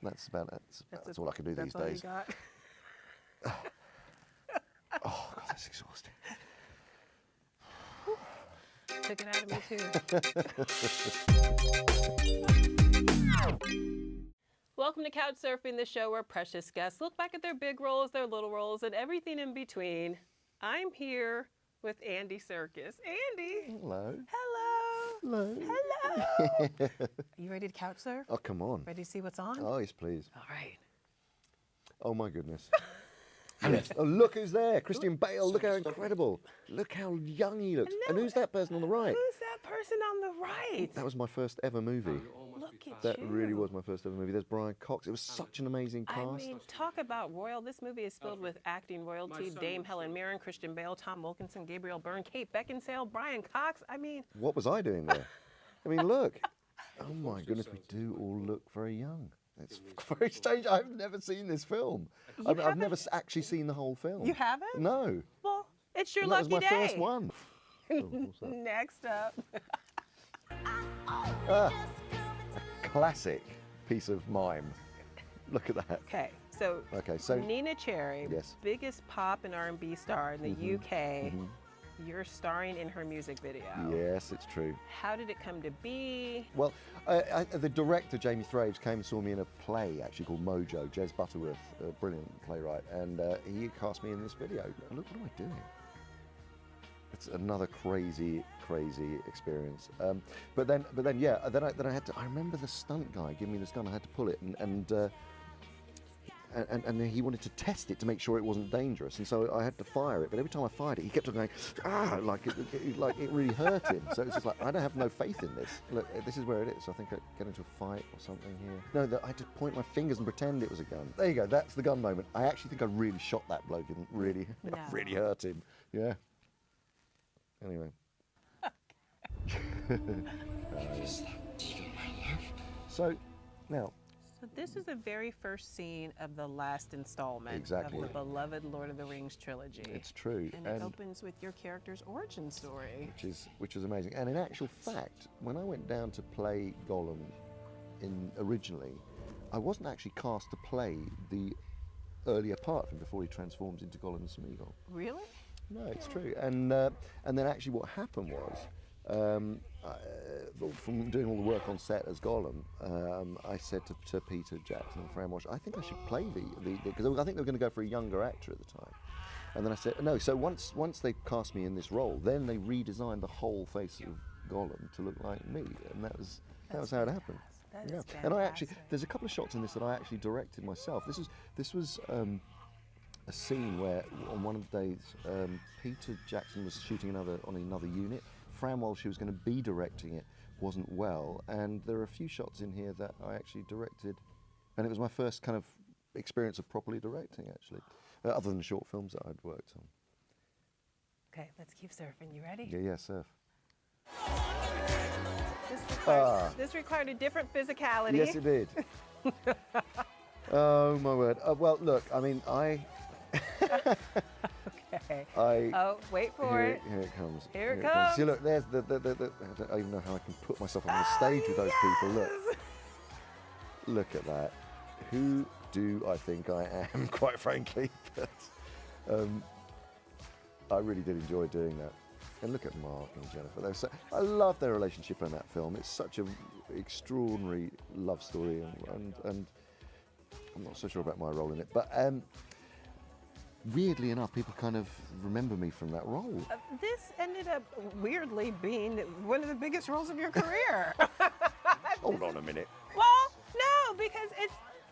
That's about it. That's all I can do these days. That's all you got? Oh, God, that's exhausting. Took it out of me, too. Welcome to Couch Surfing, the show where precious guests look back at their big roles, their little roles, and everything in between. I'm here with Andy Serkis. Andy. Hello. Hello. Hello. Hello. Are you ready to couch surf? Oh, come on. Ready to see what's on? Oh, yes, please. All right. Oh, my goodness. Yes. Oh, look who's there. Christian Bale. Look how incredible. Look how young he looks. And who's that person on the right? Who's that person on the right? That was my first ever movie. Look at That you. really was my first ever movie. There's Brian Cox. It was such an amazing cast. I mean, talk about royal. This movie is filled with acting royalty. Dame Helen Mirren, Christian Bale, Tom Wilkinson, Gabriel Byrne, Kate Beckinsale, Brian Cox. I mean... What was I doing there? I mean, look. Oh, my goodness, we do all look very young. It's very strange. I've never seen this film. I've never actually seen the whole film. You haven't? No. Well, it's your And lucky that was my day. first one. Oh, what's that? Next up. A classic piece of mime. Look at that. Okay, so NENEH Cherry, Yes. biggest pop and R&B star in the UK. You're starring in her music video. Yes, it's true. How did it come to be? Well, the director, Jamie Thraves, came and saw me in a play actually called Mojo, Jez Butterworth, a brilliant playwright, and he cast me in this video. Look, what am I doing? It's another crazy, crazy experience. But then I had to. I remember the stunt guy giving me this gun. I had to pull it, and he wanted to test it to make sure it wasn't dangerous, and so I had to fire it. But every time I fired it, he kept on going, like it really hurt him. So it's just like, I don't have no faith in this. Look, this is where it is. I think I get into a fight or something here. No, I had to point my fingers and pretend it was a gun. There you go. That's the gun moment. I actually think I really shot that bloke and really hurt him. Yeah. Anyway. So now. So this is the very first scene of the last installment Exactly. of the beloved Lord of the Rings trilogy. It's true. And it opens with your character's origin story. Which is amazing. And in actual fact, when I went down to play Gollum originally, I wasn't actually cast to play the earlier part from before he transforms into Gollum and Smeagol. Really? No, it's true. And then actually what happened was, from doing all the work on set as Gollum, I said to Peter Jackson and Fran Walsh, I think I should play because I think they were going to go for a younger actor at the time. And then I said, no, so once they cast me in this role, then they redesigned the whole face of Gollum to look like me. And that was how it happened. That is And I actually, there's a couple of shots in this that I actually directed myself. This was a scene where on one of the days Peter Jackson was shooting on another unit. Fran Walsh, who was going to be directing it, wasn't well, and there are a few shots in here that I actually directed, and it was my first kind of experience of properly directing, actually, other than short films that I'd worked on. Okay, let's keep surfing. You ready? Yeah, surf. This required a different physicality. Yes, it did. Oh, my word. Well, look, I mean, Okay. Oh, wait for it. Here it comes. Here it comes. See, look, there's I don't even know how I can put myself on the stage with those people. Look. Look at that. Who do I think I am, quite frankly? But I really did enjoy doing that. And look at Mark and Jennifer. I love their relationship in that film. It's such an extraordinary love story, and I'm not so sure about my role in it. But weirdly enough, people kind of remember me from that role. This ended up weirdly being one of the biggest roles of your career. Hold on a minute. Well, no, because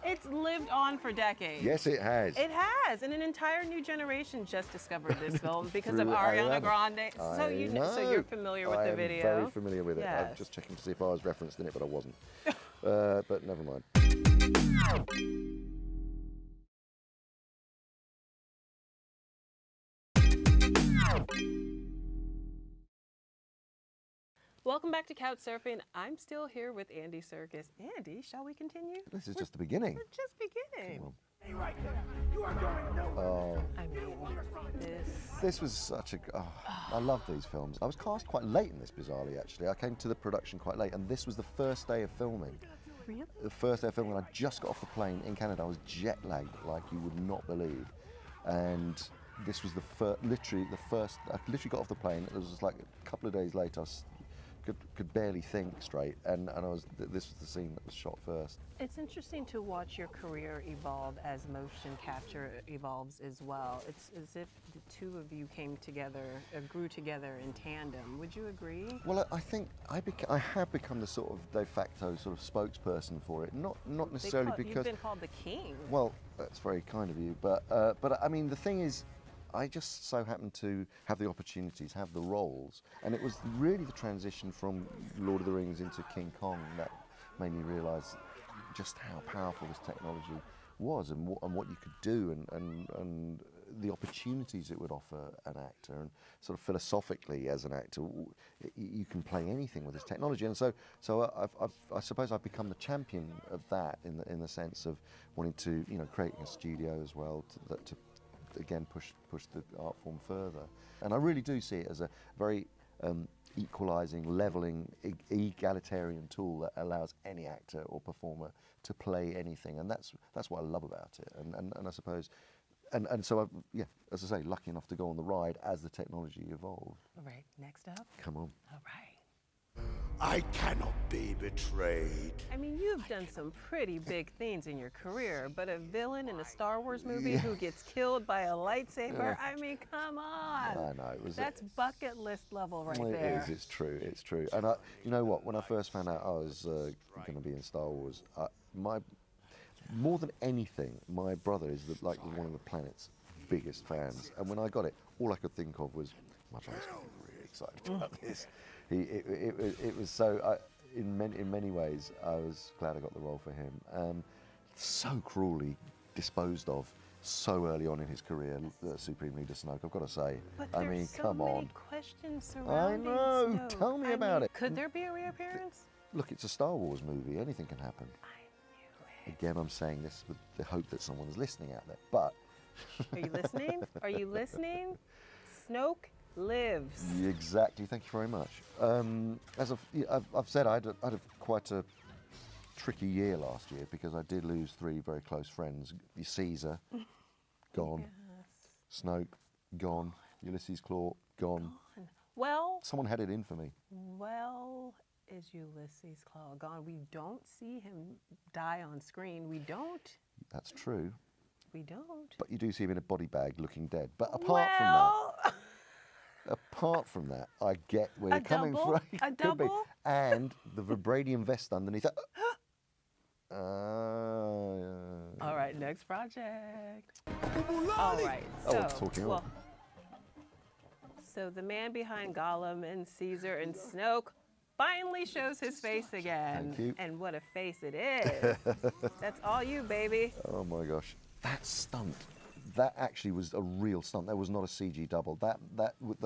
it's lived on for decades. Yes, it has. It has, and an entire new generation just discovered this film because of Ariana Grande. So you're familiar with the video. I'm very familiar with it. Yes. I'm just checking to see if I was referenced in it, but I wasn't. But never mind. Welcome back to Couch Surfing. I'm still here with Andy Serkis. Andy, shall we continue? This is just the beginning. We're just beginning. Come on. Hey, right there. You are going nowhere. Oh. I mean, This was such a... Oh, I love these films. I was cast quite late in this, bizarrely, actually. I came to the production quite late, and this was the first day of filming. Really? The first day of filming, when I just got off the plane in Canada, I was jet lagged like you would not believe. And this was literally the first, I literally got off the plane, it was just like a couple of days later, could barely think straight, and this was the scene that was shot first. It's interesting to watch your career evolve as motion capture evolves as well. It's as if the two of you came together, grew together in tandem. Would you agree? Well, I think I have become the sort of de facto sort of spokesperson for it. Not necessarily because you've been called the king. Well, that's very kind of you, but I mean the thing is, I just so happened to have the opportunities, have the roles, and it was really the transition from Lord of the Rings into King Kong that made me realise just how powerful this technology was, and what you could do, and the opportunities it would offer an actor, and sort of philosophically as an actor, you can play anything with this technology, and so I suppose I've become the champion of that in the sense of wanting to, you know, creating a studio as well to again push the art form further. And I really do see it as a very equalising, levelling, egalitarian tool that allows any actor or performer to play anything, and that's what I love about it. And I suppose, and so yeah, as I say, lucky enough to go on the ride as the technology evolved. All right, next up. Come on. All right. I cannot be betrayed. I mean, you've done some pretty big things in your career, but a villain in a Star Wars movie who gets killed by a lightsaber, I mean, come on. I know, it was. That's bucket list level right Well, there. It is, it's true, it's true. And you know what, when I first found out I was going to be in Star Wars, more than anything, my brother is like one of the planet's biggest fans. And when I got it, all I could think of was, my brother's going to be really excited about this. It was so, in many ways, I was glad I got the role for him. So cruelly disposed of so early on in his career, Supreme Leader Snoke, I've got to say. But I there's mean, so come many on. questions I surrounding know, Snoke. tell me about it. Could there be a reappearance? Look, it's a Star Wars movie, anything can happen. I knew it. Again, I'm saying this with the hope that someone's listening out there, but... Are you listening? Are you listening? Snoke lives. Exactly, thank you very much. As I've said, I had quite a tricky year last year because I did lose 3 very close friends. Caesar, gone. Yes. Snoke, gone. Ulysses Claw, gone. Well, Someone had it in for me. is Ulysses Claw gone? We don't see him die on screen. We don't. That's true, We don't. but you do see him in a body bag looking dead. But apart from that, I get where you're coming double? from. A Could be. double? And the vibranium vest underneath that. All right, next project. All right. So, Oh, talking on. So the man behind Gollum and Caesar and Snoke finally shows his face again. Thank you. And what a face it is. That's all you, baby. Oh my gosh, that stunt. That actually was a real stunt. That was not a CG double.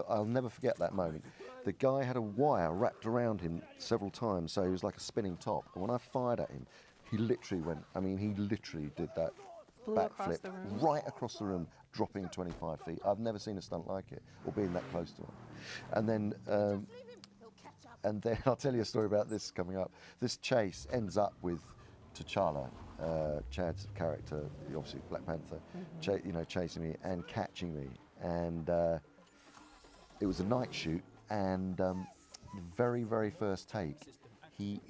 I'll never forget that moment. The guy had a wire wrapped around him several times, so he was like a spinning top. And when I fired at him, he literally went. I mean, he literally did that Flew across backflip the room. right across the room, dropping 25 feet. I've never seen a stunt like it, or being that close to him. And then I'll tell you a story about this coming up. This chase ends up with T'Challa, Chad's character, obviously Black Panther, chasing me and catching me. And it was a night shoot, and the very, very first take, he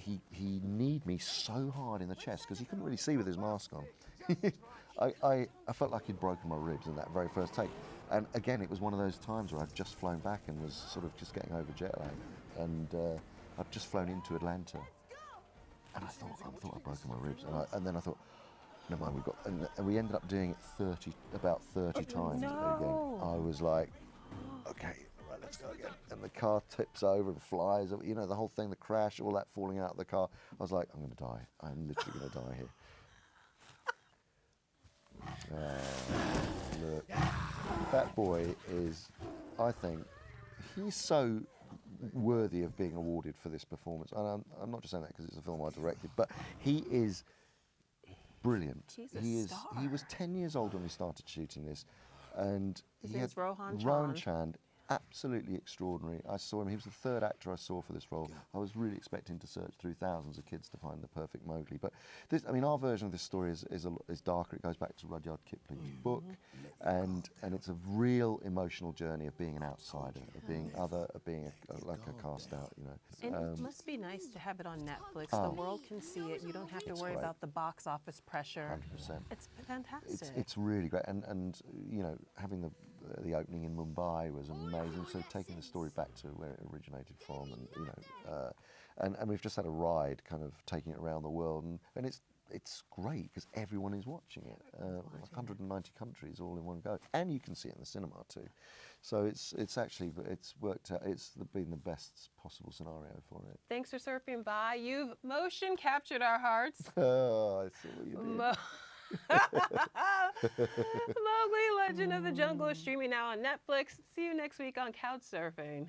kneed me so hard in the chest because he couldn't really see with his mask on. I felt like he'd broken my ribs in that very first take. And again, it was one of those times where I'd just flown back and was sort of just getting over jet lag. And I'd just flown into Atlanta. And I thought I'd broken my ribs. And then I thought, never mind, and we ended up doing it about 30 times again. I was like, okay, right, let's go again. And the car tips over and flies, the whole thing, the crash, all that falling out of the car. I was like, I'm going to die. I'm literally going to die here. Look, that boy is, I think, he's so worthy of being awarded for this performance. And I'm not just saying that because it's a film I directed, but he is brilliant. He's a star. He was 10 years old when we started shooting this, and His he name's had Rohan Chand. Chand. absolutely extraordinary. I saw him. He was the third actor I saw for this role. I was really expecting to search through thousands of kids to find the perfect Mowgli. But this, I mean, our version of this story is darker. It goes back to Rudyard Kipling's book, and it's a real emotional journey of being an outsider, of being other, of being like a cast out. You know. And it must be nice to have it on Netflix. The world can see it. You don't have to worry about the box office pressure. 100%. It's fantastic. It's really great, and you know, having the opening in Mumbai was amazing. So taking the story back to where it originated from, and you know, and we've just had a ride, kind of taking it around the world, and it's great because everyone is watching it. Like 190 countries all in one go, and you can see it in the cinema too. So it's worked out. It's been the best possible scenario for it. Thanks for surfing by. You've motion captured our hearts. Oh, I see what you did. Mowgli, Legend of the Jungle is streaming now on Netflix. See you next week on Couch Surfing.